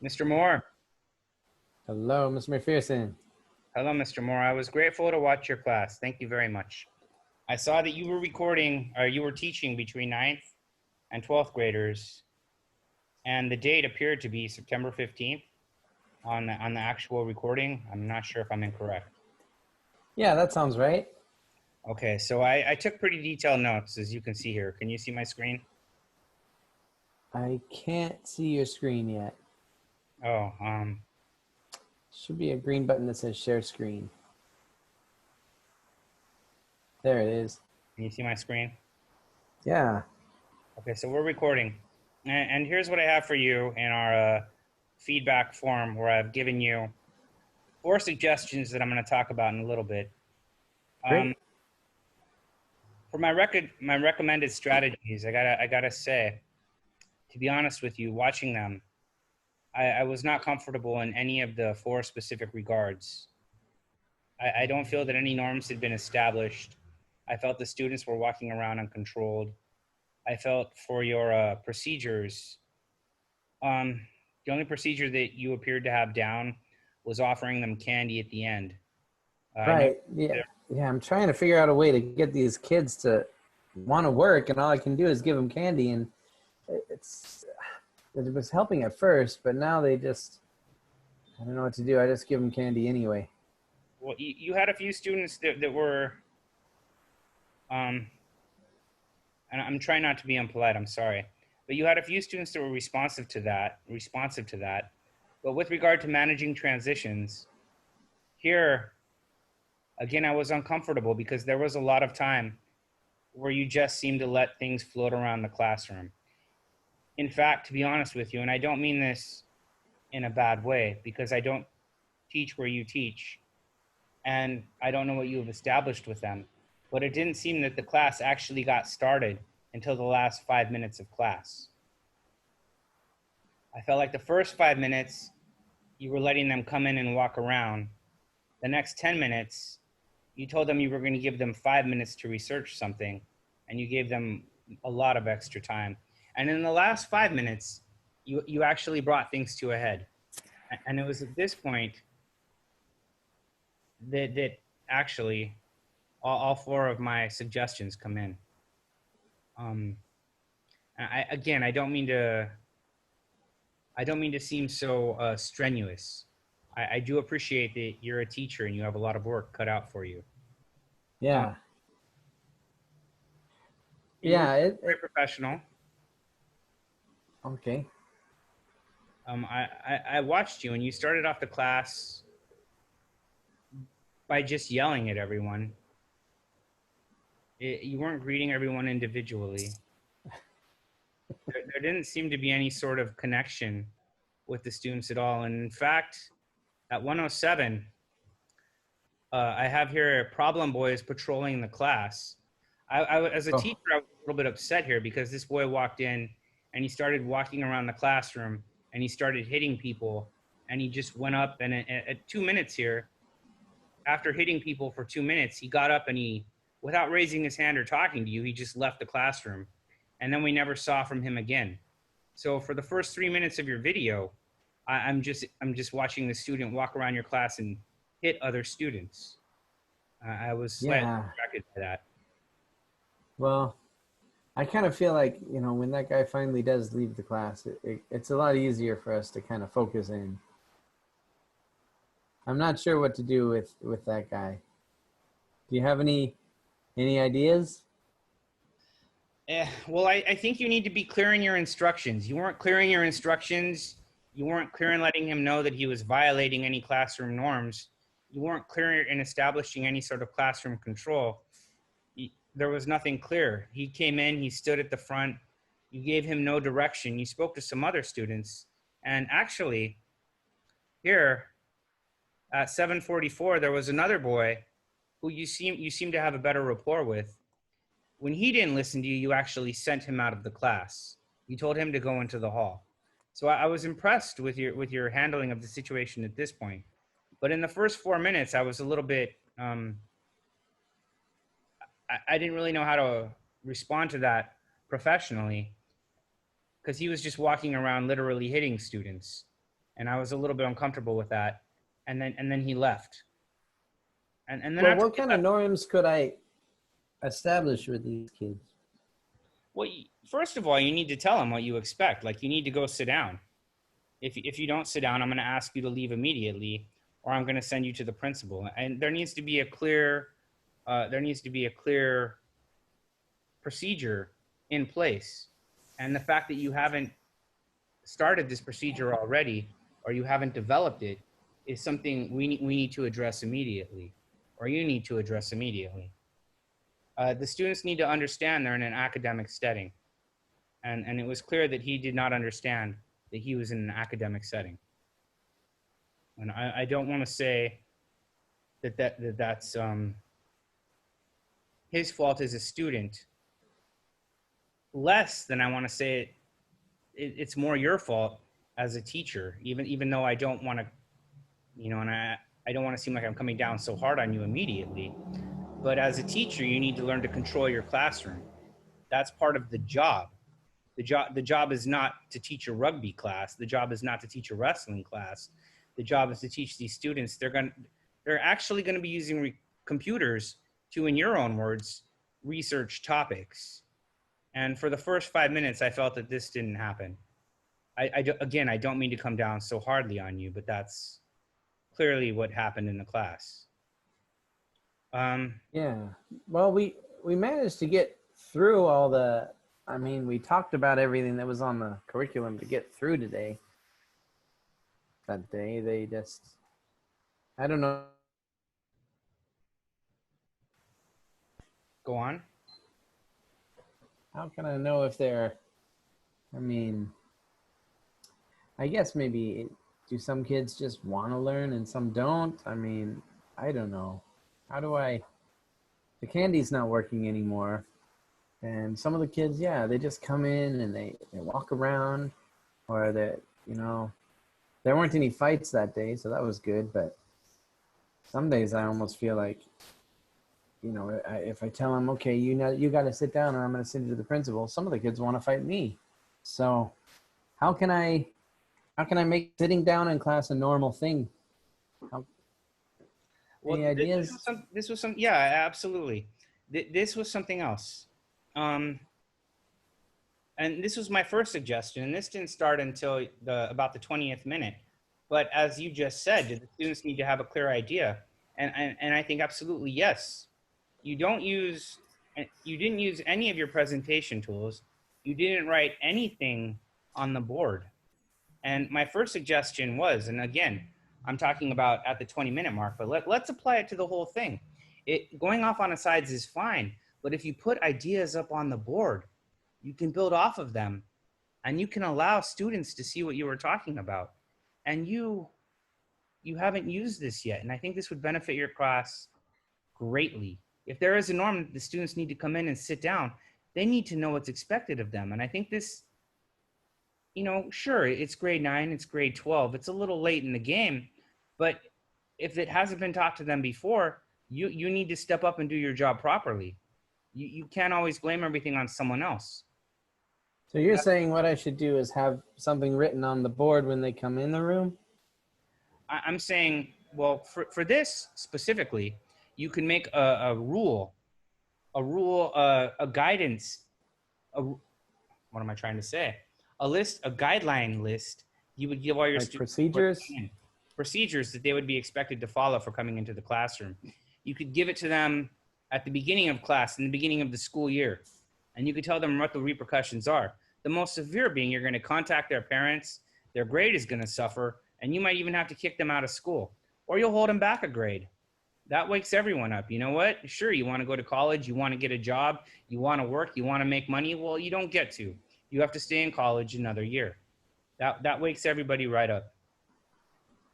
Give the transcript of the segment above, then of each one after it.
Mr. Moore. Hello, Mr. McPherson. Hello, Mr. Moore. I was grateful to watch your class. Thank you very much. I saw that you were recording, or you were teaching between ninth and 12th graders, and the date appeared to be September 15th on the actual recording. I'm not sure if I'm incorrect. Yeah, that sounds right. Okay, so I took pretty detailed notes, as you can see here. Can you see my screen? I can't see your screen yet. Oh, Should be a green button that says share screen. There it is. can you see my screen? Yeah. Okay, so we're recording. And here's what I have for you in our feedback form where I've given you four suggestions that I'm going to talk about in a little bit. Great. For my recommended strategies, I gotta say, to be honest with you, watching them, I was not comfortable in any of the four specific regards. I don't feel that any norms had been established. I felt the students were walking around uncontrolled. I felt for your procedures, um, the only procedure that you appeared to have down was offering them candy at the end. I know. Right. Yeah. Yeah, I'm trying to figure out a way to get these kids to want to work, and all I can do is give them candy, and it's it was helping at first, but now they just I don't know what to do. I just give them candy anyway. Well, you had a few students that were, um, and I'm trying not to be impolite. I'm sorry, but you had a few students that were responsive to that. But with regard to managing transitions, here again, I was uncomfortable because there was a lot of time where you just seemed to let things float around the classroom. In fact, to be honest with you, and I don't mean this in a bad way because I don't teach where you teach, and I don't know what you have established with them, but it didn't seem that the class actually got started until the last 5 minutes of class. I felt like the first 5 minutes, you were letting them come in and walk around. The next 10 minutes, you told them you were going to give them 5 minutes to research something, and you gave them a lot of extra time. And in the last 5 minutes, you actually brought things to a head. And it was at this point that actually all four of my suggestions come in. Um, again, I don't mean to seem so strenuous. I do appreciate that you're a teacher and you have a lot of work cut out for you. Um, Yeah. you were Yeah. very professional. Okay. I watched you and you started off the class by just yelling at everyone. You weren't greeting everyone individually. There didn't seem to be any sort of connection with the students at all. And in fact, at 107, I have here problem boys patrolling the class. As a Oh. teacher, I was a little bit upset here because this boy walked in and he started walking around the classroom and he started hitting people and he just went up and at 2 minutes here, after hitting people for 2 minutes, he got up and he, without raising his hand or talking to you, he just left the classroom. And then we never saw from him again. So for the first 3 minutes of your video, I'm just watching the student walk around your class and hit other students. I was slightly Yeah. distracted by that. Well, I kind of feel like, when that guy finally does leave the class, it's a lot easier for us to kind of focus in. I'm not sure what to do with that guy. Do you have any ideas? Well, I think you need to be clear in your instructions. You weren't clearing your instructions. You weren't clear in letting him know that he was violating any classroom norms. You weren't clear in establishing any sort of classroom control. There was nothing clear. He came in, he stood at the front. You gave him no direction. You spoke to some other students. And actually, here at 7:44, there was another boy who you seem to have a better rapport with. When he didn't listen to you, you actually sent him out of the class. You told him to go into the hall. So I was impressed with your handling of the situation at this point. But in the first 4 minutes, I was a little bit. I didn't really know how to respond to that professionally because he was just walking around literally hitting students. and I was a little bit uncomfortable with that. And then he left. And then Well, after what he kind of left, norms could I establish with these kids? well, first of all, you need to tell him what you expect. Like, you need to go sit down. If you don't sit down, I'm going to ask you to leave immediately, or I'm going to send you to the principal. And there needs to be a clear procedure in place. And the fact that you haven't started this procedure already, or you haven't developed it, is something we need to address immediately, or you need to address immediately. The students need to understand they're in an academic setting. And it was clear that he did not understand that he was in an academic setting. And I don't want to say that's his fault as a student, less than I want to say it's more your fault as a teacher, even though I don't want to, and I don't want to seem like I'm coming down so hard on you immediately. But as a teacher, you need to learn to control your classroom. That's part of the job. The job is not to teach a rugby class. The job is not to teach a wrestling class. The job is to teach these students. They're actually going to be using computers to, in your own words, research topics. And for the first 5 minutes, I felt that this didn't happen. Again, I don't mean to come down so hardly on you, but that's clearly what happened in the class. Yeah. Well, we managed to get through all the. I mean, we talked about everything that was on the curriculum to get through today. That day, they just. I don't know. Go on. How can I know if they're? I mean, I guess maybe do some kids just want to learn and some don't? I mean, I don't know. How do I? The candy's not working anymore. And some of the kids, yeah, they just come in and they walk around, or that, there weren't any fights that day, so that was good. But some days I almost feel like, if I tell them, okay, you got to sit down, or I'm going to send you to the principal. Some of the kids want to fight me. So how can I make sitting down in class a normal thing? Well, Any ideas? this was some, yeah, absolutely. This was something else. And this was my first suggestion, and this didn't start until about the 20th minute. But as you just said, the students need to have a clear idea. And I think absolutely yes. You didn't use any of your presentation tools. You didn't write anything on the board. And my first suggestion was, and again, I'm talking about at the 20-minute mark, but let's apply it to the whole thing. Going off on the sides is fine, but if you put ideas up on the board, you can build off of them, and you can allow students to see what you were talking about. And you haven't used this yet, and I think this would benefit your class greatly. If there is a norm that the students need to come in and sit down, they need to know what's expected of them. And I think this, sure, it's grade 9, it's grade 12, it's a little late in the game, but if it hasn't been taught to them before, you need to step up and do your job properly. You can't always blame everything on someone else. So you're saying what I should do is have something written on the board when they come in the room? I'm saying, well, for this specifically, you can make a rule, a guidance, what am I trying to say? A guideline list you would give all your Like students. Procedures that they would be expected to follow for coming into the classroom. You could give it to them at the beginning of class, in the beginning of the school year, and you could tell them what the repercussions are. The most severe being you're going to contact their parents, their grade is going to suffer, and you might even have to kick them out of school, or you'll hold them back a grade. That wakes everyone up. You know what? Sure, you want to go to college, you want to get a job, you want to work, you want to make money. Well, you don't get to. You have to stay in college another year. That wakes everybody right up.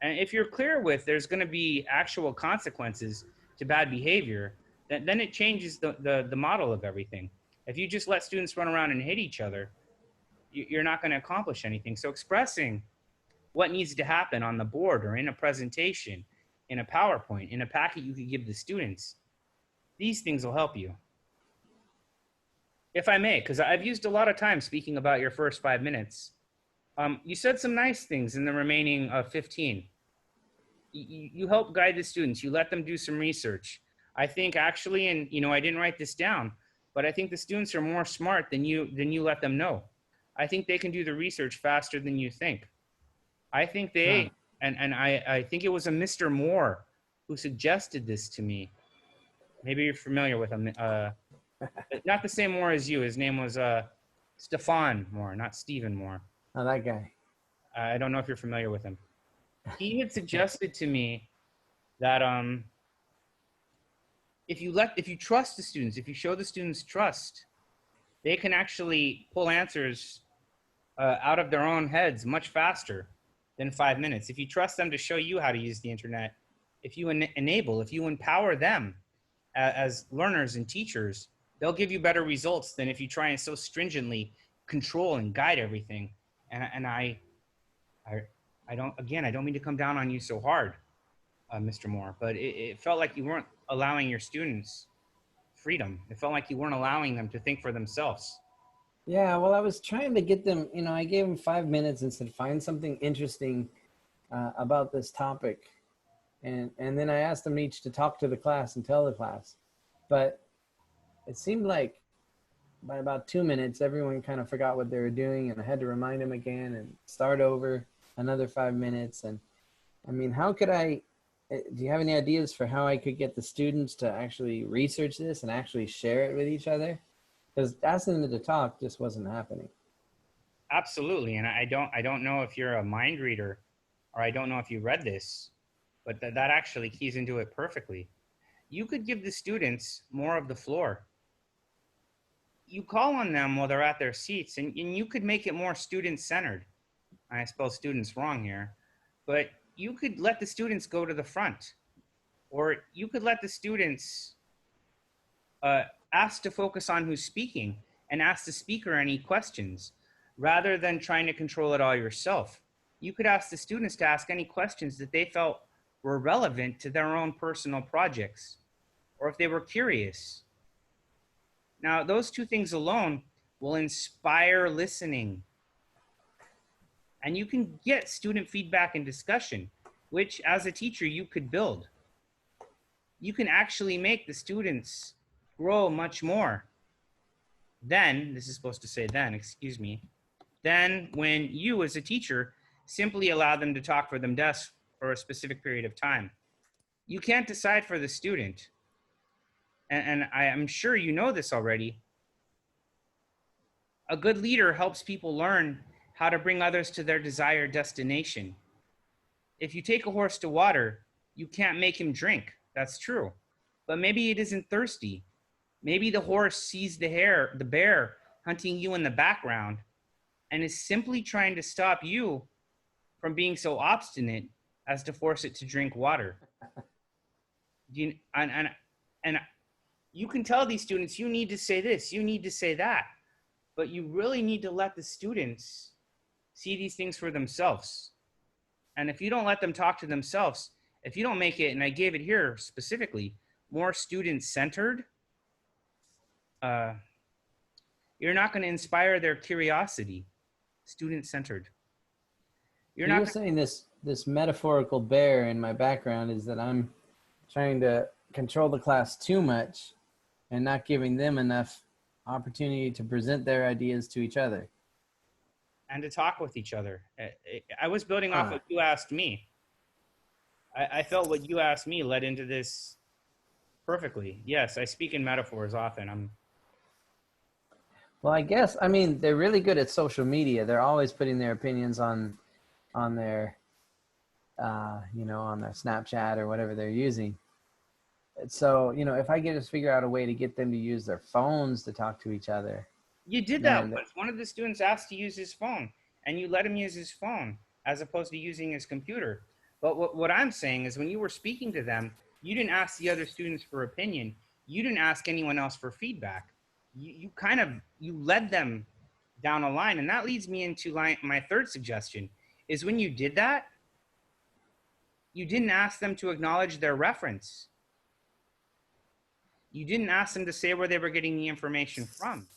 And if you're clear with there's going to be actual consequences to bad behavior, then it changes the model of everything. If you just let students run around and hit each other, you're not going to accomplish anything. So expressing what needs to happen on the board or in a presentation, in a PowerPoint, in a packet you could give the students, these things will help you. If I may, because I've used a lot of time speaking about your first 5 minutes. You said some nice things in the remaining 15. You help guide the students. You let them do some research. I think actually, and I didn't write this down, but I think the students are more smart than you let them know. I think they can do the research faster than you think. I think Huh. and I think it was a Mr. Moore who suggested this to me. Maybe you're familiar with him. Not the same Moore as you. His name was Stefan Moore, not Stephen Moore. Oh, that guy. I don't know if you're familiar with him. He had suggested to me that if you trust the students, if you show the students trust, they can actually pull answers out of their own heads much faster than 5 minutes. If you trust them to show you how to use the internet, if you enable, if you empower them as learners and teachers, they'll give you better results than if you try and so stringently control and guide everything. And I don't mean to come down on you so hard, Mr. Moore, but it felt like you weren't allowing your students freedom. It felt like you weren't allowing them to think for themselves. Yeah, well, I was trying to get them, I gave them 5 minutes and said, find something interesting about this topic. And then I asked them each to talk to the class and tell the class. But it seemed like by about 2 minutes, everyone kind of forgot what they were doing, and I had to remind them again and start over another 5 minutes. And I mean, how could do you have any ideas for how I could get the students to actually research this and actually share it with each other? Because asking them to talk just wasn't happening. Absolutely, and I don't know if you're a mind reader, or I don't know if you read this, but that actually keys into it perfectly. You could give the students more of the floor. You call on them while they're at their seats, and you could make it more student-centered. I spell students wrong here, but you could let the students go to the front, or you could let the students ask to focus on who's speaking and ask the speaker any questions rather than trying to control it all yourself. You could ask the students to ask any questions that they felt were relevant to their own personal projects, or if they were curious. Now, those two things alone will inspire listening. And you can get student feedback and discussion, which as a teacher you could build. You can actually make the students grow much more. Then, this is supposed to say then, excuse me, then when you as a teacher simply allow them to talk for themselves for a specific period of time. You can't decide for the student. And I am sure you know this already. A good leader helps people learn how to bring others to their desired destination. If you take a horse to water, you can't make him drink. That's true. But maybe it isn't thirsty. Maybe the horse sees the bear hunting you in the background and is simply trying to stop you from being so obstinate as to force it to drink water. And you can tell these students, you need to say this, you need to say that, but you really need to let the students see these things for themselves. And if you don't let them talk to themselves, if you don't make it, and I gave it here specifically, more student-centered, you're not going to inspire their curiosity. Student-centered. You're saying this metaphorical bear in my background is that I'm trying to control the class too much and not giving them enough opportunity to present their ideas to each other. And to talk with each other. I was building off what you asked me. I felt what you asked me led into this perfectly. Yes, I speak in metaphors often. Well, I guess, I mean, they're really good at social media. They're always putting their opinions on their, on their Snapchat or whatever they're using. So, if I could just figure out a way to get them to use their phones to talk to each other. You did that once. One of the students asked to use his phone, and you let him use his phone as opposed to using his computer. But what I'm saying is when you were speaking to them, you didn't ask the other students for opinion. You didn't ask anyone else for feedback. You led them down a line. And that leads me into my third suggestion is when you did that, you didn't ask them to acknowledge their reference. You didn't ask them to say where they were getting the information from.